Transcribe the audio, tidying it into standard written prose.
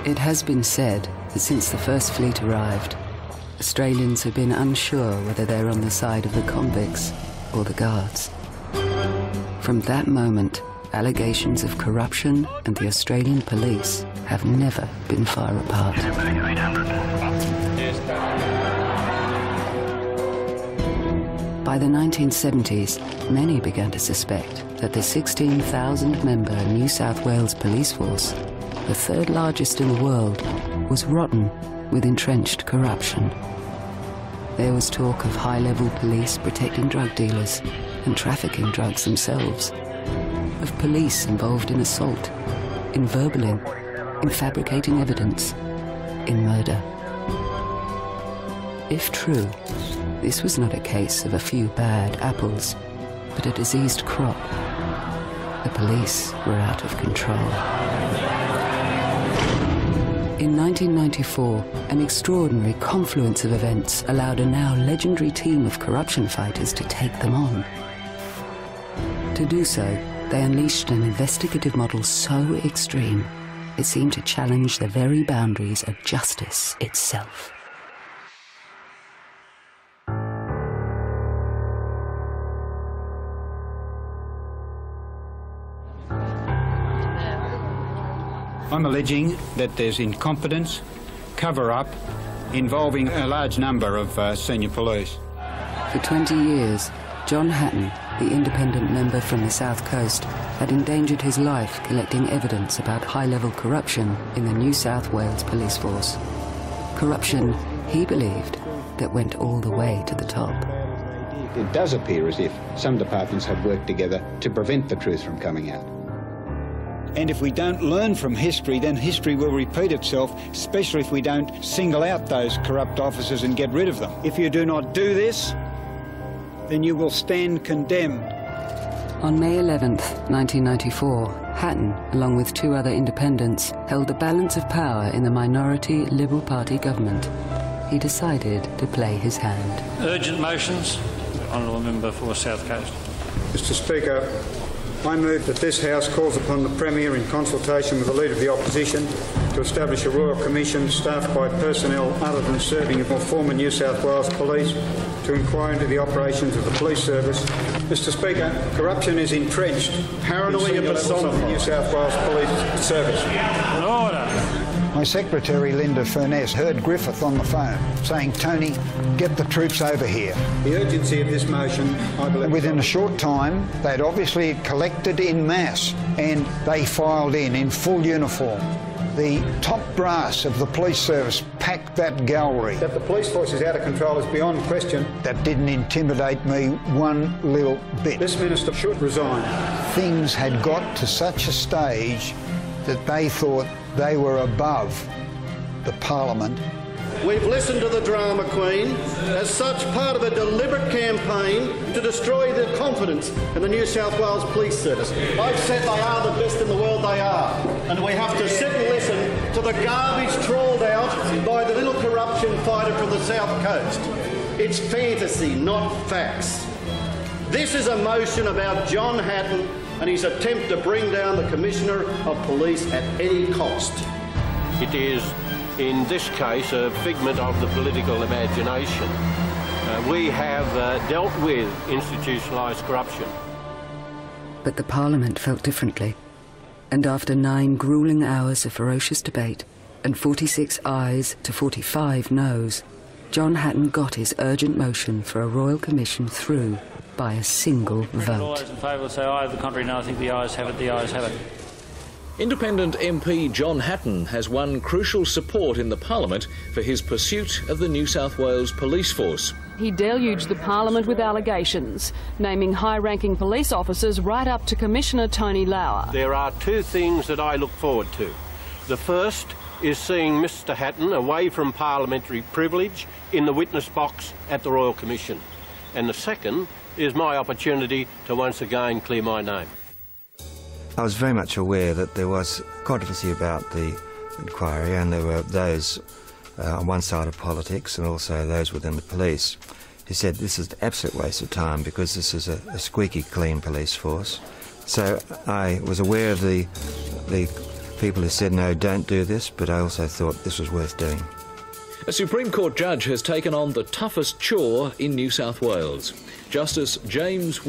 It has been said that since the first fleet arrived, Australians have been unsure whether they're on the side of the convicts or the guards. From that moment, allegations of corruption and the Australian police have never been far apart. By the 1970s, many began to suspect that the 16,000-member New South Wales police force, the third largest in the world, was rotten with entrenched corruption. There was talk of high-level police protecting drug dealers and trafficking drugs themselves, of police involved in assault, in verballing, in fabricating evidence, in murder. If true, this was not a case of a few bad apples, but a diseased crop. The police were out of control. In 1994, an extraordinary confluence of events allowed a now legendary team of corruption fighters to take them on. To do so, they unleashed an investigative model so extreme, it seemed to challenge the very boundaries of justice itself. I'm alleging that there's incompetence, cover-up, involving a large number of senior police. For 20 years, John Hatton, the independent member from the South Coast, had endangered his life collecting evidence about high-level corruption in the New South Wales police force. Corruption, he believed, that went all the way to the top. It does appear as if some departments have worked together to prevent the truth from coming out. And if we don't learn from history, then history will repeat itself, especially if we don't single out those corrupt officers and get rid of them. If you do not do this, then you will stand condemned. On May 11th, 1994, Hatton, along with two other independents, held the balance of power in the minority Liberal Party government. He decided to play his hand. Urgent motions. Honourable Member for South Coast. Mr Speaker, I move that this House calls upon the Premier, in consultation with the Leader of the Opposition, to establish a Royal Commission staffed by personnel other than serving or former New South Wales Police to inquire into the operations of the police service. Mr Speaker, corruption is entrenched paranoia of the New South Wales Police Service. Order. My secretary, Linda Furness, heard Griffith on the phone saying, "Tony, get the troops over here." The urgency of this motion, I believe... And within a short time, they'd obviously collected in mass and they filed in full uniform. The top brass of the police service packed that gallery. That the police force is out of control is beyond question. That didn't intimidate me one little bit. This minister should resign. Things had got to such a stage that they thought they were above the Parliament. We've listened to the drama queen as such part of a deliberate campaign to destroy the confidence in the New South Wales Police Service. I've said they are the best in the world, they are. And we have to sit and listen to the garbage trawled out by the little corruption fighter from the South Coast. It's fantasy, not facts. This is a motion about John Hatton and his attempt to bring down the Commissioner of Police at any cost. It is, in this case, a figment of the political imagination. We have dealt with institutionalised corruption. But the Parliament felt differently. And after 9 gruelling hours of ferocious debate and 46 ayes to 45 noes, John Hatton got his urgent motion for a Royal Commission through by a single vote. All those in favour will say aye. The contrary, no. I think the ayes have it. The ayes have it. Independent MP John Hatton has won crucial support in the Parliament for his pursuit of the New South Wales Police Force. He deluged the Parliament with allegations, naming high-ranking police officers right up to Commissioner Tony Lauer. There are two things that I look forward to. The first is seeing Mr Hatton away from parliamentary privilege in the witness box at the Royal Commission. And the second is my opportunity to once again clear my name. I was very much aware that there was controversy about the inquiry, and there were those on one side of politics and also those within the police who said this is an absolute waste of time because this is a squeaky clean police force. So I was aware of the people who said, no, don't do this, but I also thought this was worth doing. A Supreme Court judge has taken on the toughest chore in New South Wales. Justice James